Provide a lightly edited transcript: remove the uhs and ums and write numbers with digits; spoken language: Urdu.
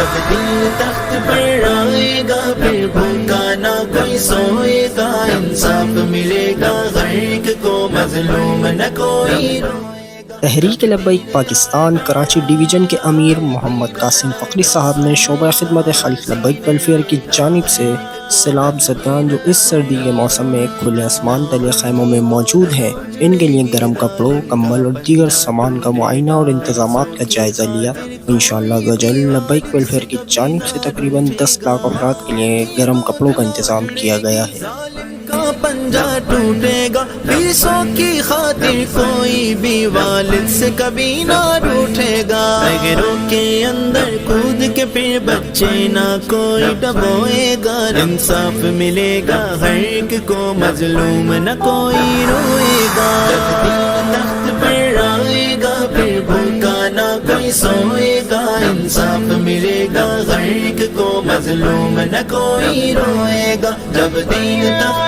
جب دین تخت پر آئے گا پھر بھوکا نہ کوئی سوئے گا، انصاف ملے گا غرق کو مظلوم نہ کوئی روئے گا۔ تحریک لبیک پاکستان کراچی ڈویژن کے امیر محمد قاسم فقری صاحب نے شعبہ خدمت خلق لبیک ویلفیئر کی جانب سے سیلاب زدگان جو اس سردی کے موسم میں کھلے آسمان تلے خیموں میں موجود ہیں، ان کے لیے گرم کپڑوں، کمبل اور دیگر سامان کا معائنہ اور انتظامات کا جائزہ لیا۔ انشاءاللہ غجل لبیک ویلفیئر کی جانب سے تقریباً 10 لاکھ افراد کے لیے گرم کپڑوں کا انتظام کیا گیا ہے۔ کا پنجہ ٹوٹے گا، پیسوں کی خاطر کوئی بھی والد سے کبھی نہ روٹھے گا، اگروں کے اندر کود کے پھر بچے نہ کوئی ڈبوئے گا، انصاف ملے گا ہر ایک کو مظلوم نہ کوئی روئے گا، جب دین تخت پر آئے گا پھر بھوکا نہ کوئی سوئے گا، انصاف ملے گا ہر ایک کو مظلوم نہ کوئی روئے گا، جب دین تخت